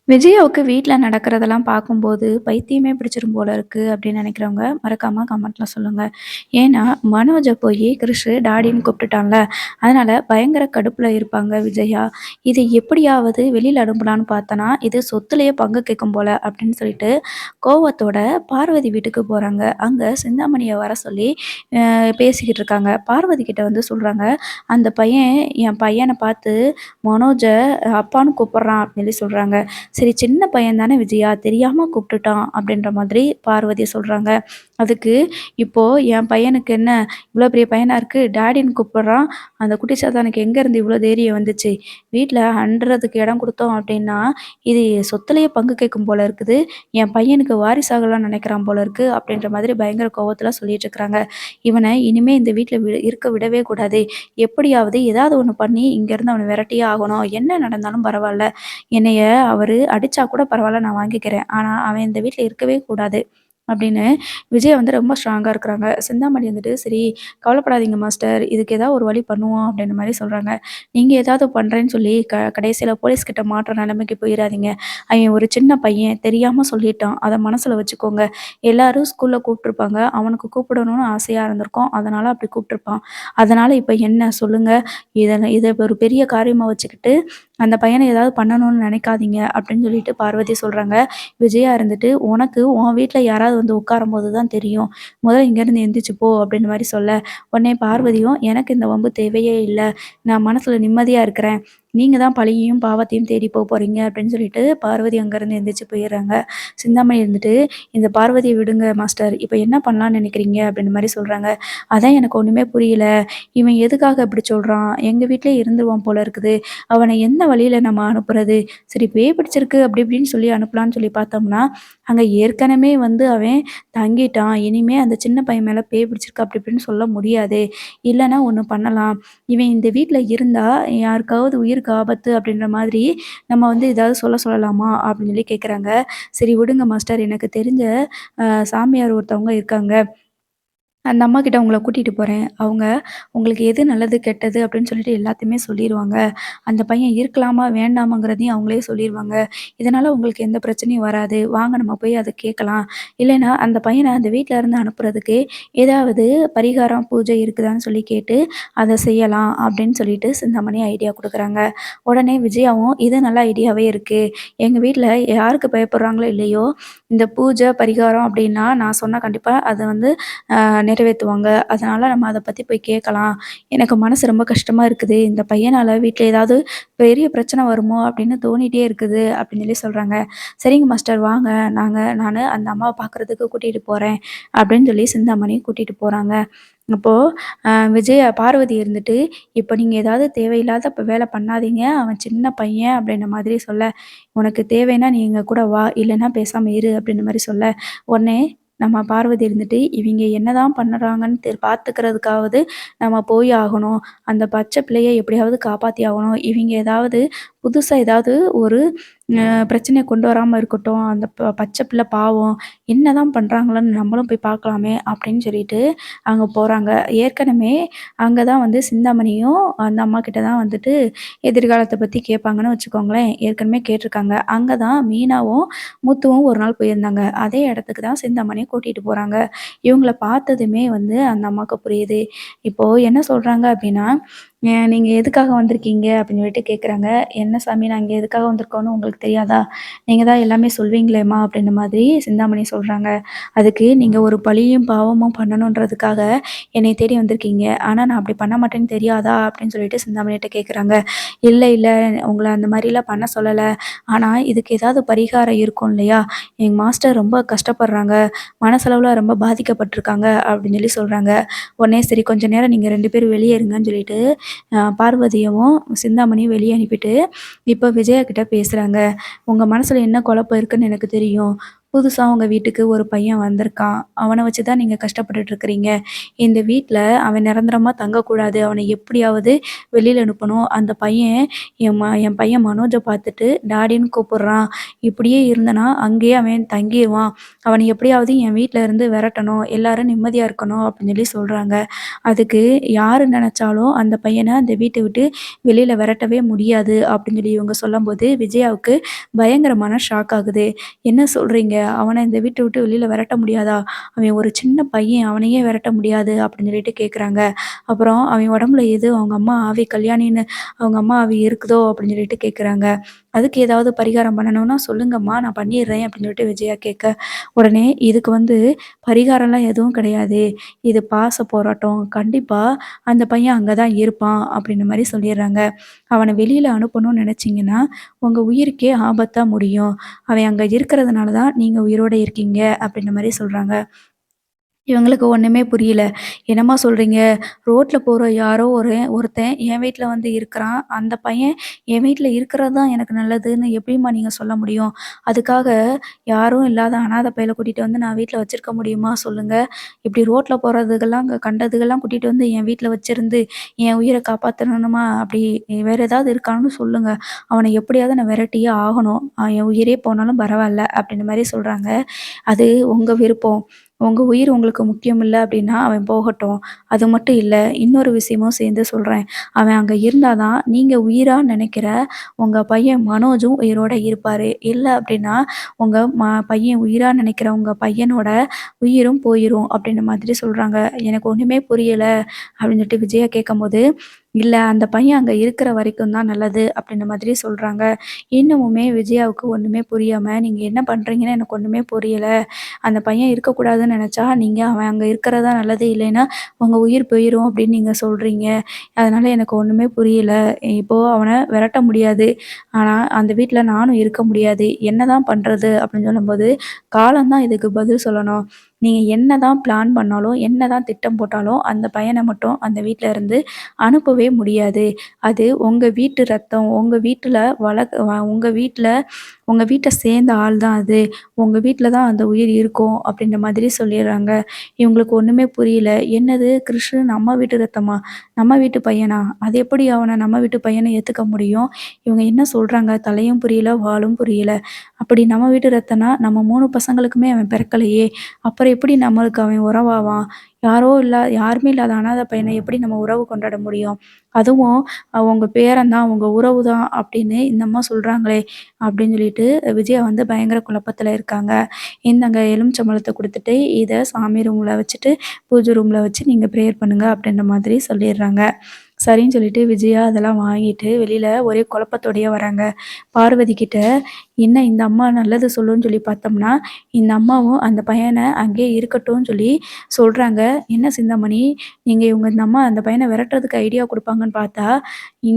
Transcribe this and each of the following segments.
விஜயாவுக்கு வீட்ல நடக்கிறதெல்லாம் பார்க்கும்போது, பைத்தியமே பிடிச்சிரும் போல இருக்கு அப்படின்னு நினைக்கிறவங்க, மறக்காம கமெண்ட்ல சொல்லுங்க. ஏன்னா, மனோஜ போயி கிறிஷ் டாடின்னு கூப்பிட்டுட்டான்ல, அதனால பயங்கர கடுப்புல இருப்பாங்க விஜயா. இது எப்படியாவது வெளியில அனுப்பலான்னு பார்த்தனா, இது சொத்துலயே பங்கு கேட்கும் போல அப்படின்னு சொல்லிட்டு, கோவத்தோட பார்வதி வீட்டுக்கு போறாங்க. அங்க சிந்தாமணிய வர சொல்லி பேசிக்கிட்டு இருக்காங்க. பார்வதி கிட்ட வந்து சொல்றாங்க, "அந்த பையன் என் பையன பார்த்து மனோஜ அப்பான்னு கூப்பிடுறான்" அப்படின்னு சொல்லி சொல்றாங்க. சரி சின்ன பையன் தானே விஜயா, தெரியாம கூப்பிட்டுட்டான் அப்படின்ற மாதிரி பார்வதி சொல்றாங்க. அதுக்கு இப்போ என் பையனுக்கு என்ன இவ்வளோ பெரிய பையனா இருக்கு, டாடின்னு கூப்பிடுறான். அந்த குட்டி சாத்தானுக்கு எங்கேருந்து இவ்வளோ தைரியம் வந்துச்சு? வீட்ல அண்டுறதுக்கு இடம் குடுத்தோம் அப்படின்னா, இது சொத்துலயே பங்கு கேட்கும் போல இருக்குது. என் பையனுக்கு வாரிசாகலாம்னு நினைக்கிறான் போல இருக்கு அப்படின்ற மாதிரி பயங்கர கோவத்துல சொல்லிட்டு இருக்கிறாங்க. இவன இனிமே இந்த வீட்ல இருக்க விடவே கூடாது. எப்படியாவது ஏதாவது ஒண்ணு பண்ணி இங்கேருந்து அவன விரட்டியே ஆகணும். என்ன நடந்தாலும் பரவால்ல. என்னைய அவரு அடிச்சா கூட பரவால்ல நான் வாங்கிக்கிறேன். ஆனா, அவன் இந்த வீட்ல இருக்கவே கூடாது. அப்படின்னு விஜய் வந்து ரொம்ப ஸ்ட்ராங்கா இருக்கிறாங்க. சிந்தாமணி வந்துட்டு, "சரி கவலைப்படாதீங்க மாஸ்டர். இதுக்கு ஏதாவது ஒரு வழி பண்ணுவோம்." அப்படின்ற மாரி சொல்றாங்க. "நீங்க ஏதாவது பண்றேன்னு சொல்லி கடைசியில போலீஸ் கிட்ட மாட்ற நிலைமைக்கு போயிறாதீங்க. அவன் ஒரு சின்ன பையன். தெரியாம சொல்லிட்டான். அத மனசுல வச்சுக்கோங்க. எல்லாரும் ஸ்கூல்ல கூப்ட்டுருப்பாங்க. அவனுக்கு கூப்பிடணும்னு ஆசையா இருந்திருக்கும். அதனால அப்படி கூப்ட்டுருப்பான். அதனால இப்ப என்ன சொல்லுங்க? இத ஒரு பெரிய காரியமா வச்சுக்கிட்டு அந்த பையன ஏதாவது பண்ணணும்னு நினைக்காதீங்க அப்படின்னு சொல்லிட்டு பார்வதி சொல்றாங்க. விஜயா இருந்துட்டு, "உனக்கு உன் வீட்ல யாராவது வந்து உட்காரும்போது தான் தெரியும். முதல்ல இங்கேருந்து எந்திரிச்சு போ" அப்படின்ற மாரி சொல்ல, உடனே பார்வதியும், "எனக்கு இந்த வம்பு தேவையே இல்ல. நான் மனசுல நிம்மதியா இருக்கிறேன். நீங்க தான் பழியையும், பாவத்தையும் தேடி போறீங்க" அப்படின்னு சொல்லிட்டு பார்வதி அங்கேருந்து எந்திரிச்சு போயிடுறாங்க. சிந்தாமணி இருந்துட்டு, "இந்த பார்வதிய விடுங்க மாஸ்டர். இப்ப என்ன பண்ணலாம்னு நினைக்கிறீங்க?" அப்படின்ற மாரி சொல்றாங்க. "அதான் எனக்கு ஒண்ணுமே புரியல. இவன் எதுக்காக இப்படி சொல்றான்? எங்க வீட்லயே இருந்துருவான் போல இருக்குது. அவன எந்த வழியில நம்ம அனுப்புறது? சரி பேய் பிடிச்சிருக்கு அப்படி இப்படின்னு சொல்லி அனுப்பலான்னு சொல்லி பார்த்தோம்னா, அங்க ஏற்கனவே வந்து அவன் தங்கிட்டான். இனிமே அந்த சின்ன பையன் மேல பேய் பிடிச்சிருக்கு அப்படி இப்படின்னு சொல்ல முடியாதே. இல்லன்னா ஒண்ணு பண்ணலாம். இவன் இந்த வீட்ல இருந்தா யாருக்காவது உயிருக்கு ஆபத்து அப்படின்ற மாதிரி நம்ம வந்து ஏதாவது சொல்லலாமா? அப்படின்னு சொல்லி கேட்குறாங்க. சரி விடுங்க மாஸ்டர். எனக்கு தெரிஞ்ச சாமியார் ஒருத்தவங்க இருக்காங்க. அந்த அம்மாகிட்ட உங்கள கூட்டிட்டு போறேன். அவங்க உங்களுக்கு எது நல்லது, கெட்டது அப்படின்னு சொல்லிட்டு எல்லாத்தையுமே சொல்லிருவாங்க. அந்த பையன் இருக்கலாமா, வேண்டாமாங்கிறதையும் அவங்களே சொல்லிருவாங்க. இதனால உங்களுக்கு எந்த பிரச்சனையும் வராது. வாங்க நம்ம போய் அத கேட்கலாம். இல்லைன்னா அந்த பையன அந்த வீட்ல இருந்து அனுப்புறதுக்கு ஏதாவது பரிகாரம், பூஜை இருக்குதான்னு சொல்லி கேட்டு அத செய்யலாம் அப்படின்னு சொல்லிட்டு சிந்தாமணி ஐடியா குடுக்குறாங்க. உடனே விஜயாவும் இது நல்ல ஐடியாவே இருக்கு. எங்க வீட்ல யாருக்கு பயப்படுறாங்களோ இல்லையோ, இந்த பூஜை, பரிகாரம் அப்படின்னா நான் சொன்னா கண்டிப்பா அத வந்து நிறைவேத்துவாங்க. அதனால நம்ம அத பத்தி போய் கேட்கலாம். எனக்கு மனசு ரொம்ப கஷ்டமா இருக்குது. இந்த பையனால வீட்ல ஏதாவது பெரிய பிரச்சனை வருமோ அப்படின்னு தோணிட்டே இருக்குது அப்படின்னு சொல்லி சொல்றாங்க. சரிங்க மாஸ்டர் வாங்க. நானு அந்த அம்மாவ பார்க்கறதுக்கு கூட்டிட்டு போறேன் அப்படின்னு சொல்லி சிந்தாமணி கூட்டிட்டு போறாங்க. அப்போ விஜயா பார்வதி இருந்துட்டு, "இப்ப நீங்க ஏதாவது தேவையில்லாத வேல பண்ணாதீங்க. அவன் சின்ன பையன்" அப்படின்ற மாதிரி சொல்ல, "உனக்கு தேவைன்னா நீ எங்க கூட வா. இல்லன்னா பேசாம இரு" அப்படின்ற மாரி சொல்ல, உடனே நம்ம பார்வதி இருந்துட்டு, "இவிங்க என்னதான் பண்ணுறாங்கன்னு பார்த்துக்கிறதுக்காவது நம்ம போய் ஆகணும். அந்த பச்சை பிள்ளைய எப்படியாவது காப்பாத்தி ஆகணும். இவிங்க ஏதாவது புதுசா ஏதாவது ஒரு பிரச்சனைய கொண்டு வராம இருக்கட்டும். அந்த பச்சை பிள்ளை பாவம். என்னதான் பண்றாங்களான்னு நம்மளும் போய் பார்க்கலாமே!" அப்படின்னு சொல்லிட்டு அங்க போறாங்க. ஏற்கனவே அங்க தான் வந்து சிந்தாமணியும் அந்த அம்மாகிட்ட தான் வந்துட்டு எதிர்காலத்த பத்தி கேட்பாங்கன்னு வச்சுக்கோங்களேன். ஏற்கனவே கேட்டுருக்காங்க. அங்க தான் மீனாவும், முத்துவும் ஒரு நாள் போயிருந்தாங்க. அதே இடத்துக்கு தான் சிந்தாமணிய கூட்டிட்டு போறாங்க. இவங்கள பார்த்ததுமே வந்து அந்த அம்மாவுக்கு புரியுது. இப்போ என்ன சொல்றாங்க அப்படின்னா, நீங்க எதுக்காக வந்திருக்கீங்க?" அப்படின்னு சொல்லிட்டு கேட்குறாங்க. "என்ன சாமி நாங்க எதுக்காக வந்திருக்கோம்னு உங்களுக்கு தெரியாதா? நீங்க தான் எல்லாமே சொல்வீங்களேம்மா" அப்படின்ற மாதிரி சிந்தாமணி சொல்றாங்க. "அதுக்கு நீங்க ஒரு பழியும், பாவமும் பண்ணணுன்றதுக்காக என்னைய தேடி வந்திருக்கீங்க. ஆனா நான் அப்படி பண்ண மாட்டேன்னு தெரியாதா?" அப்படின்னு சொல்லிட்டு சிந்தாமணிட்ட கேட்குறாங்க. "இல்ல, இல்ல உங்கள அந்த மாரிலாம் பண்ண சொல்லல. ஆனா இதுக்கு ஏதாவது பரிகாரம் இருக்கும் இல்லையா? எங்க மாஸ்டர் ரொம்ப கஷ்டப்படுறாங்க. மனசளவுல ரொம்ப பாதிக்கப்பட்டுருக்காங்க" அப்படின்னு சொல்லி சொல்றாங்க. உடனே சரி கொஞ்ச நேரம் நீங்க 2 பேரும் வெளிய இருங்கன்னு சொல்லிட்டு, பார்வதியவும், சிந்தாமணியும் வெளிய அனுப்பிட்டு, இப்ப விஜயா கிட்ட பேசுறாங்க. "உங்க மனசுல என்ன குழப்பம் இருக்குன்னு எனக்கு தெரியும். புதுசா உங்க வீட்டுக்கு ஒரு பையன் வந்திருக்கான். அவன வச்சு தான் நீங்க கஷ்டப்பட்டுட்டு இருக்கிறீங்க. இந்த வீட்ல அவன் நிரந்தரமா தங்கக்கூடாது. அவன எப்படியாவது வெளியில அனுப்பணும். அந்த பையன் என் பையன் மனோஜ பார்த்துட்டு டாடின்னு கூப்பிடுறான். இப்படியே இருந்தனா அங்கேயே அவன் தங்கிருவான். அவன எப்படியாவது என் வீட்ல இருந்து விரட்டணும். எல்லாரும் நிம்மதியா இருக்கணும் அப்படின்னு சொல்லி சொல்றாங்க. அதுக்கு யாரு நெனச்சாலும் அந்த பையன அந்த வீட்ட விட்டு வெளியில விரட்டவே முடியாது அப்படின்னு சொல்லி இவங்க சொல்லும்போது, விஜயாவுக்கு பயங்கரமான ஷாக் ஆகுது. "என்ன சொல்றீங்க? அவன இந்த வீட்ட விட்டு வெளியில விரட்ட முடியாதா? அவன் ஒரு சின்ன பையன். அவனையே விரட்ட முடியாது" அப்படின்னு சொல்லிட்டு கேட்குறாங்க. அப்புறம் "அவன் உடம்புல எது அவங்க அம்மா ஆவி கல்யாணின்னு அவங்க அம்மா ஆவி இருக்குதோ?" அப்படின்னு சொல்லிட்டு கேட்குறாங்க. "அதுக்கு ஏதாவது பரிகாரம் பண்ணணும்னா சொல்லுங்கம்மா, நான் பண்ணிடுறேன்" அப்படின்னு சொல்லிட்டு விஜயா கேட்க, உடனே "இதுக்கு வந்து பரிகாரம்லாம் எதுவும் கிடையாது. இது பாச போராட்டம். கண்டிப்பா அந்த பையன் அங்க தான் இருப்பான்" அப்படின்ற மாரி சொல்லிர்றாங்க. "அவன வெளியில அனுப்பணும்னு நெனச்சீங்கன்னா, உங்க உயிருக்கே ஆபத்தா முடியும். அவன் அங்க இருக்கிறதுனால தான் நீங்க உயிரோட இருக்கீங்க" அப்படின்ற மாரி சொல்றாங்க. இவங்களுக்கு ஒண்ணுமே புரியல. "என்னம்மா சொல்றீங்க? ரோட்ல போற யாரோ ஒருத்தன் என் வீட்ல வந்து இருக்கிறான். அந்த பையன் என் வீட்ல இருக்கிறது தான் எனக்கு நல்லதுன்னு எப்படிம்மா நீங்க சொல்ல முடியும்? அதுக்காக யாரும் இல்லாத அனாதை பயல கூட்டிட்டு வந்து நான் வீட்ல வச்சிருக்க முடியுமா சொல்லுங்க? இப்படி ரோட்ல போறதுக்கெல்லாம் கண்டதுக்கெல்லாம் கூட்டிட்டு வந்து என் வீட்ல வச்சிருந்து, என் உயிர காப்பாத்தணுமா? அப்படி வேற ஏதாவது இருக்கான்னு சொல்லுங்க. அவன எப்படியாவது நான் விரட்டியே ஆகணும். என் உயிரே போனாலும் பரவால்ல" அப்படின்ற மாரி சொல்றாங்க. "அது உங்க விருப்பம். உங்க உயிர் உங்களுக்கு முக்கியம் இல்ல அப்படின்னா, அவன் போகட்டும். அது மட்டும் இல்ல, இன்னொரு விஷயமும் சேர்ந்து சொல்றேன். அவன் அங்க இருந்தா தான், நீங்க உயிரா நெனைக்கிற உங்க பையன் மனோஜும் உயிரோட இருப்பாரு. இல்ல அப்படின்னா, உங்க பையன் உயிரா நெனைக்கிற உங்க பையனோட உயிரும் போயிரும்." அப்படின்ற மாதிரி சொல்றாங்க. எனக்கு ஒண்ணுமே புரியல அப்படின்னு சொல்லிட்டு விஜயா கேட்கும்போது, "இல்ல அந்த பையன் அங்க இருக்கிற வரைக்கும் தான் நல்லது." அப்படின்ற மாதிரி சொல்றாங்க. இன்னமுமே விஜயாவுக்கு ஒண்ணுமே புரியாம, "நீங்க என்ன பண்றீங்கன்னு எனக்கு ஒண்ணுமே புரியல. அந்த பையன் இருக்கக்கூடாதுன்னு நெனச்சா, நீங்க அவன் அங்க இருக்கிறது தான் நல்லது. இல்லைன்னா, உங்க உயிர் போயிரும் அப்படின்னு நீங்க சொல்றீங்க. அதனால எனக்கு ஒண்ணுமே புரியல. இப்போ அவன விரட்ட முடியாது. ஆனா, அந்த வீட்ல நானும் இருக்க முடியாது. என்னதான் பண்றது?" அப்படின்னு சொல்லும்போது, காலம் தான் இதுக்கு பதில் சொல்லணும். நீங்க என்னதான் பிளான் பண்ணாலும், என்னதான் திட்டம் போட்டாலும், அந்த பையன மட்டும் அந்த வீட்ல இருந்து அனுப்பவே முடியாது. அது உங்க வீட்டு ரத்தம். உங்க வீட்ல உங்க வீட்ட சேர்ந்த ஆள் தான் அது. உங்க வீட்ல தான் அந்த உயிர் இருக்கும் அப்படின்ற மாதிரி சொல்லிர்றாங்க. இவங்களுக்கு ஒண்ணுமே புரியல. என்னது கிருஷ் நம்ம வீட்டு ரத்தமா? நம்ம வீட்டு பையனா? அது எப்படி அவன நம்ம வீட்டு பையன்னு ஏத்துக்க முடியும்? இவங்க என்ன சொல்றாங்க? தலையும் புரியல, வாலும் புரியல. அப்படி நம்ம வீட்டு ரத்தம்னா, நம்ம 3 பசங்களுக்குமே அவன் பிறக்கலையே! அப்புறம் எப்படி நம்மளுக்கு அவன் உறவாவான்? யாருமே இல்லாத அனாதை பையன எப்படி நம்ம உறவு கொண்டாட முடியும்? அதுவும் உங்க பேரன் தான், உங்க உறவு தான் அப்படின்னு இந்த அம்மா சொல்றாங்களே! அப்படின்னு சொல்லிட்டு விஜயா வந்து பயங்கர குழப்பத்தில இருக்காங்க. இந்தாங்க எலுமிச்சம்பழத்த குடுத்துட்டு, இத சாமி ரூம்ல வச்சுட்டு, பூஜை ரூம்ல வச்சு நீங்க ப்ரேயர் பண்ணுங்க அப்படின்ற மாதிரி சொல்லிர்றாங்க. சரின்னு சொல்லிட்டு விஜயா அதெல்லாம் வாங்கிட்டு வெளியில ஒரே குழப்பத்தோடயே வராங்க. பார்வதி கிட்ட, என்ன இந்த அம்மா நல்லது சொல்லும்ன்னு சொல்லி பார்த்தோம்னா, இந்த அம்மாவும் அந்த பையன அங்கேயே இருக்கட்டும்னு சொல்லி சொல்றாங்க. என்ன சிந்தாமணி, இந்த அம்மா அந்த பையன விரட்டுறதுக்கு ஐடியா குடுப்பாங்கன்னு பார்த்தா,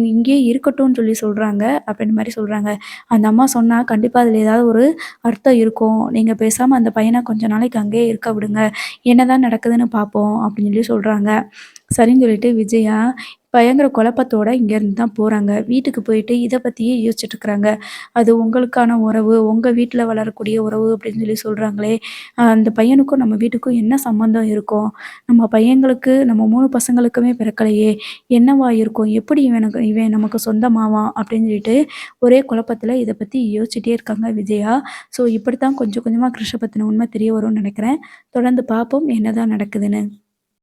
இங்கேயே இருக்கட்டும்னு சொல்லி சொல்றாங்க, அப்படின்ற மாரி சொல்றாங்க. அந்த அம்மா சொன்னா, கண்டிப்பா அதில ஏதாவது ஒரு அர்த்தம் இருக்கும். நீங்க பேசாம அந்த பையன கொஞ்ச நாளைக்கு அங்கேயே இருக்க விடுங்க. என்னதான் நடக்குதுன்னு பார்ப்போம் அப்படின்னு சொல்லி சொல்றாங்க. சரின்னு சொல்லிட்டு விஜயா பயங்கர குழப்பத்தோட இங்கேருந்து தான் போறாங்க. வீட்டுக்கு போயிட்டு இத பத்தியே யோசிச்சுட்டு இருக்கிறாங்க. அது உங்களுக்கான உறவு, உங்க வீட்ல வளரக்கூடிய உறவு அப்படின்னு சொல்லி சொல்றாங்களே! அந்த பையனுக்கும் நம்ம வீட்டுக்கும் என்ன சம்மந்தம் இருக்கும்? நம்ம பையங்களுக்கு நம்ம 3 பசங்களுக்குமே பிறக்கலையே! என்னவா இருக்கும்? எப்படி இவன் நமக்கு சொந்தமாவான்? அப்படின்னு சொல்லிட்டு ஒரே குழப்பத்தில இத பத்தி யோசிச்சுட்டே இருக்காங்க விஜயா. ஸோ இப்படித்தான் கொஞ்சம் கொஞ்சமா கிருஷ்ண பத்தின உண்மை தெரிய வரும்னு நெனைக்கிறேன். தொடர்ந்து பார்ப்போம் என்னதான் நடக்குதுன்னு.